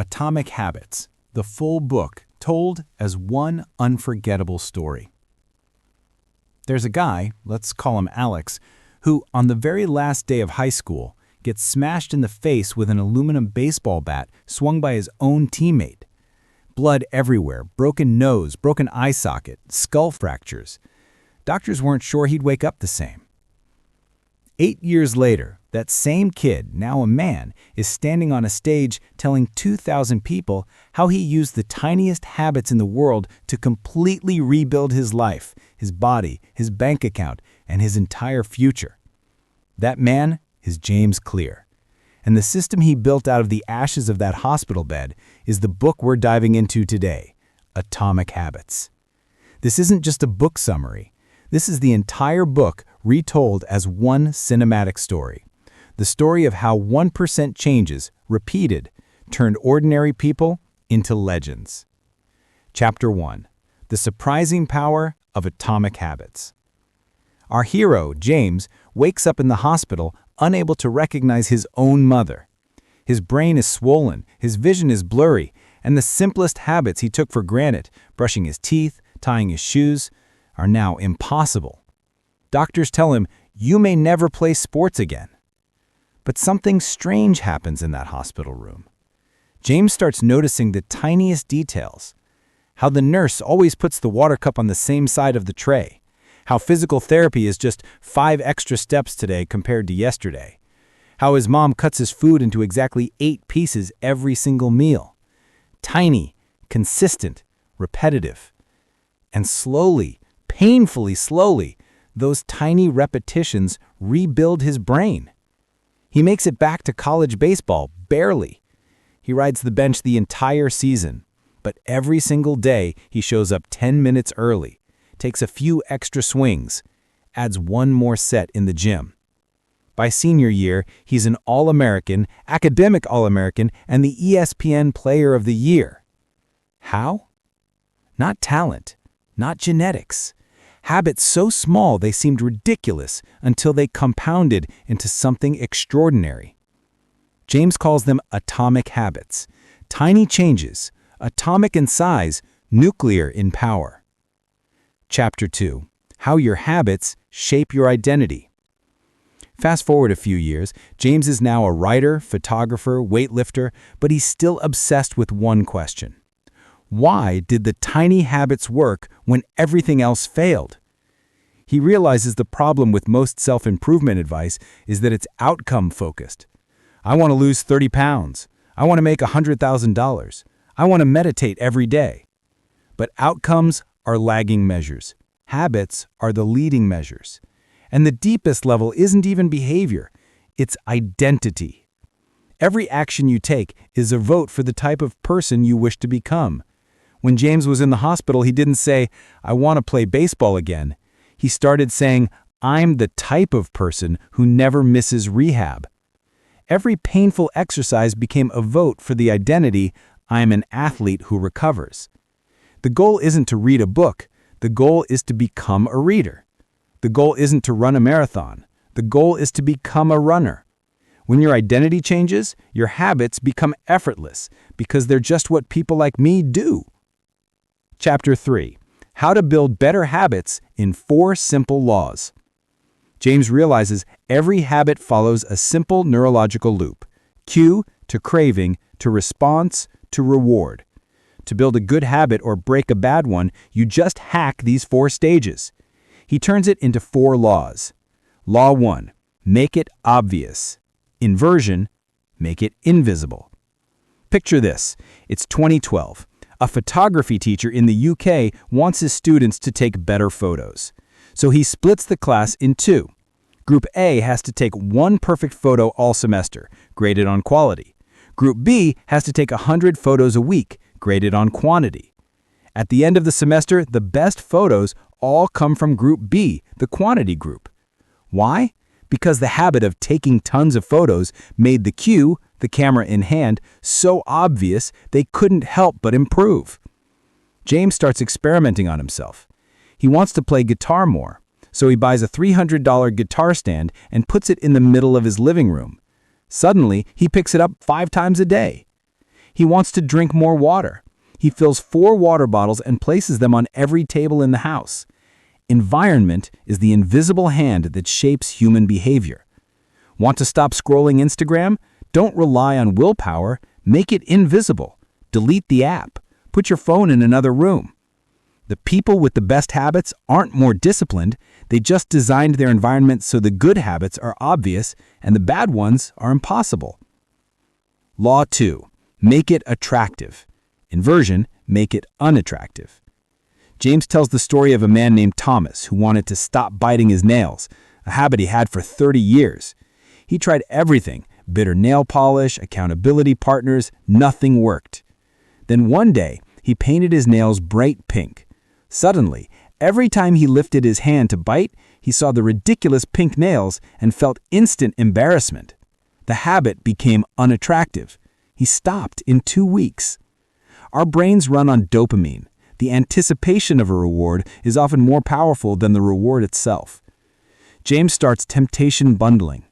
Atomic Habits, the full book told as one unforgettable story. There's a guy, let's call him Alex, who, on the very last day of high school, gets smashed in the face with an aluminum baseball bat swung by his own teammate. Blood everywhere, broken nose, broken eye socket, skull fractures. Doctors weren't sure he'd wake up the same. 8 years later, that same kid, now a man, is standing on a stage telling 2,000 people how he used the tiniest habits in the world to completely rebuild his life, his body, his bank account, and his entire future. That man is James Clear. And the system he built out of the ashes of that hospital bed is the book we're diving into today, Atomic Habits. This isn't just a book summary. This is the entire book retold as one cinematic story. The story of how 1% changes, repeated, turned ordinary people into legends. Chapter 1. The Surprising Power of Atomic Habits. Our hero, James, wakes up in the hospital unable to recognize his own mother. His brain is swollen, his vision is blurry, and the simplest habits he took for granted, brushing his teeth, tying his shoes, are now impossible. Doctors tell him, "You may never play sports again." But something strange happens in that hospital room. James starts noticing the tiniest details. How the nurse always puts the water cup on the same side of the tray. How physical therapy is just 5 extra steps today compared to yesterday. How his mom cuts his food into exactly 8 pieces every single meal. Tiny, consistent, repetitive. And slowly, painfully slowly, those tiny repetitions rebuild his brain. He makes it back to college baseball, barely. He rides the bench the entire season, but every single day he shows up 10 minutes early, takes a few extra swings, adds one more set in the gym. By senior year, he's an All-American, academic All-American, and the ESPN Player of the Year. How? Not talent, not genetics. Habits so small they seemed ridiculous until they compounded into something extraordinary. James calls them atomic habits, tiny changes, atomic in size, nuclear in power. Chapter 2. How your habits shape your identity. Fast forward a few years, James is now a writer, photographer, weightlifter, but he's still obsessed with one question. Why did the tiny habits work when everything else failed? He realizes the problem with most self-improvement advice is that it's outcome-focused. I want to lose 30 pounds. I want to make $100,000. I want to meditate every day. But outcomes are lagging measures. Habits are the leading measures. And the deepest level isn't even behavior. It's identity. Every action you take is a vote for the type of person you wish to become. When James was in the hospital, he didn't say, "I want to play baseball again." He started saying, "I'm the type of person who never misses rehab." Every painful exercise became a vote for the identity, "I'm an athlete who recovers." The goal isn't to read a book. The goal is to become a reader. The goal isn't to run a marathon. The goal is to become a runner. When your identity changes, your habits become effortless because they're just what people like me do. Chapter 3. How to build better habits in 4 simple laws. James realizes every habit follows a simple neurological loop. Cue to craving to response to reward. To build a good habit or break a bad one, you just hack these 4 stages. He turns it into 4 laws. Law 1. Make it obvious. Inversion. Make it invisible. Picture this. It's 2012. A photography teacher in the UK wants his students to take better photos. So he splits the class in 2. Group A has to take 1 perfect photo all semester, graded on quality. Group B has to take 100 photos a week, graded on quantity. At the end of the semester, the best photos all come from Group B, the quantity group. Why? Because the habit of taking tons of photos made the cue, the camera in hand, so obvious they couldn't help but improve. James starts experimenting on himself. He wants to play guitar more, so he buys a $300 guitar stand and puts it in the middle of his living room. Suddenly, he picks it up 5 times a day. He wants to drink more water. He fills 4 water bottles and places them on every table in the house. Environment is the invisible hand that shapes human behavior. Want to stop scrolling Instagram? Don't rely on willpower. Make it invisible. Delete the app. Put your phone in another room. The people with the best habits aren't more disciplined. They just designed their environment so the good habits are obvious and the bad ones are impossible. Law 2. Make it attractive. Inversion, make it unattractive. James tells the story of a man named Thomas who wanted to stop biting his nails, a habit he had for 30 years. He tried everything, bitter nail polish, accountability partners, nothing worked. Then one day, he painted his nails bright pink. Suddenly, every time he lifted his hand to bite, he saw the ridiculous pink nails and felt instant embarrassment. The habit became unattractive. He stopped in 2 weeks. Our brains run on dopamine. The anticipation of a reward is often more powerful than the reward itself. James starts temptation bundling.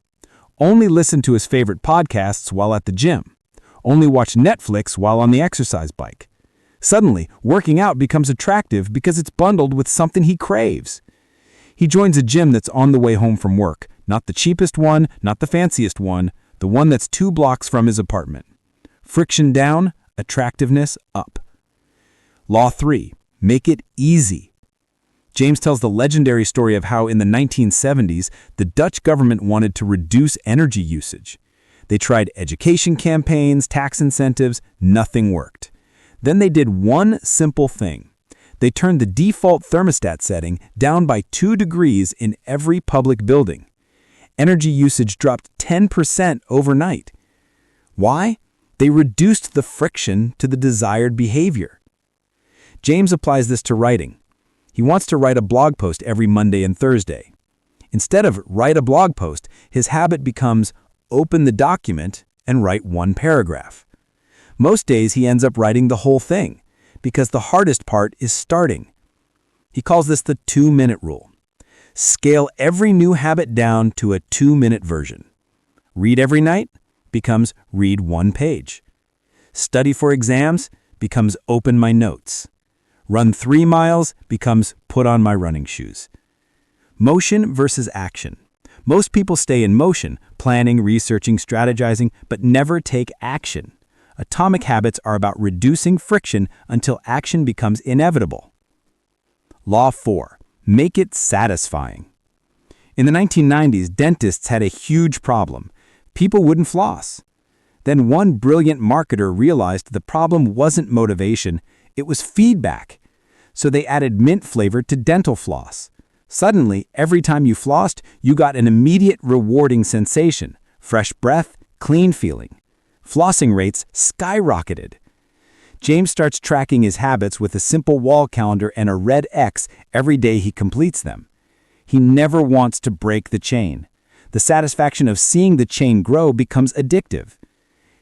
Only listen to his favorite podcasts while at the gym. Only watch Netflix while on the exercise bike. Suddenly, working out becomes attractive because it's bundled with something he craves. He joins a gym that's on the way home from work, not the cheapest one, not the fanciest one, the one that's 2 blocks from his apartment. Friction down, attractiveness up. Law 3. Make it easy. James tells the legendary story of how in the 1970s, the Dutch government wanted to reduce energy usage. They tried education campaigns, tax incentives, nothing worked. Then they did one simple thing. They turned the default thermostat setting down by 2 degrees in every public building. Energy usage dropped 10% overnight. Why? They reduced the friction to the desired behavior. James applies this to writing. He wants to write a blog post every Monday and Thursday. Instead of write a blog post, his habit becomes open the document and write 1 paragraph. Most days he ends up writing the whole thing because the hardest part is starting. He calls this the 2-minute rule. Scale every new habit down to a 2-minute version. Read every night becomes read 1 page. Study for exams becomes open my notes. Run 3 miles becomes put on my running shoes. Motion versus action. Most people stay in motion, planning, researching, strategizing, but never take action. Atomic habits are about reducing friction until action becomes inevitable. Law 4. Make it satisfying. In the 1990s, dentists had a huge problem. People wouldn't floss. Then one brilliant marketer realized the problem wasn't motivation, it was feedback. So they added mint flavor to dental floss. Suddenly, every time you flossed, you got an immediate rewarding sensation, fresh breath, clean feeling. Flossing rates skyrocketed. James starts tracking his habits with a simple wall calendar and a red X every day he completes them. He never wants to break the chain. The satisfaction of seeing the chain grow becomes addictive.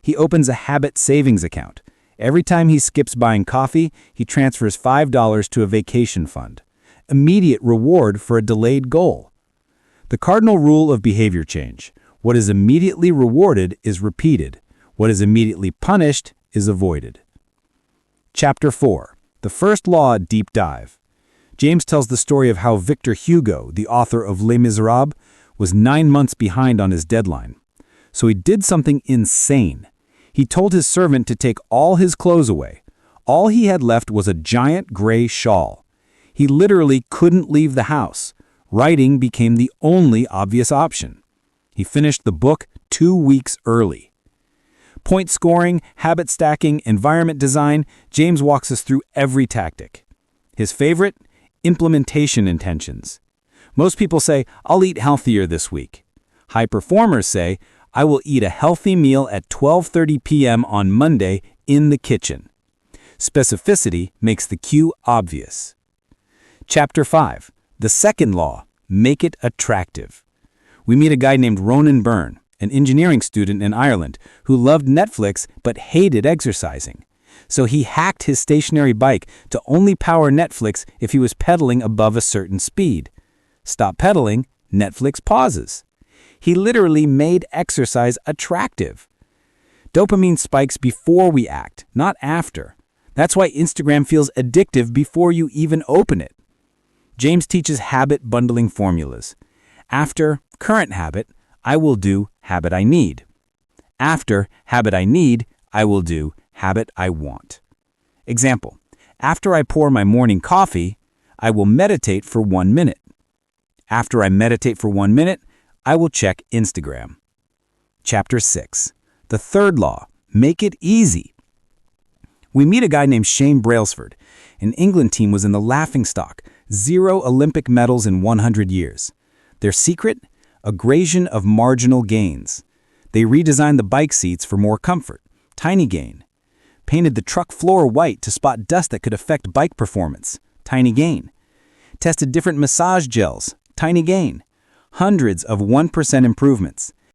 He opens a habit savings account. Every time he skips buying coffee, he transfers $5 to a vacation fund. Immediate reward for a delayed goal. The cardinal rule of behavior change. What is immediately rewarded is repeated. What is immediately punished is avoided. Chapter 4. The First Law Deep Dive. James tells the story of how Victor Hugo, the author of Les Miserables, was 9 months behind on his deadline. So he did something insane. He told his servant to take all his clothes away. All he had left was a giant gray shawl. He literally couldn't leave the house. Writing became the only obvious option. He finished the book 2 weeks early. Point scoring, habit stacking, environment design, James walks us through every tactic. His favorite? Implementation intentions. Most people say, I'll eat healthier this week. High performers say, I will eat a healthy meal at 12:30 p.m. on Monday in the kitchen. Specificity makes the cue obvious. Chapter 5. The second law, make it attractive. We meet a guy named Ronan Byrne, an engineering student in Ireland who loved Netflix but hated exercising. So he hacked his stationary bike to only power Netflix if he was pedaling above a certain speed. Stop pedaling, Netflix pauses. He literally made exercise attractive. Dopamine spikes before we act, not after. That's why Instagram feels addictive before you even open it. James teaches habit bundling formulas. After current habit, I will do habit I need. After habit I need, I will do habit I want. Example, after I pour my morning coffee, I will meditate for 1 minute. After I meditate for 1 minute, I will check Instagram. Chapter 6. The third law, make it easy. We meet a guy named Shane Brailsford. An England team was in the laughingstock, 0 Olympic medals in 100 years. Their secret? Aggregation of marginal gains. They redesigned the bike seats for more comfort, tiny gain. Painted the truck floor white to spot dust that could affect bike performance, tiny gain. Tested different massage gels, tiny gain. Hundreds of 1% improvements.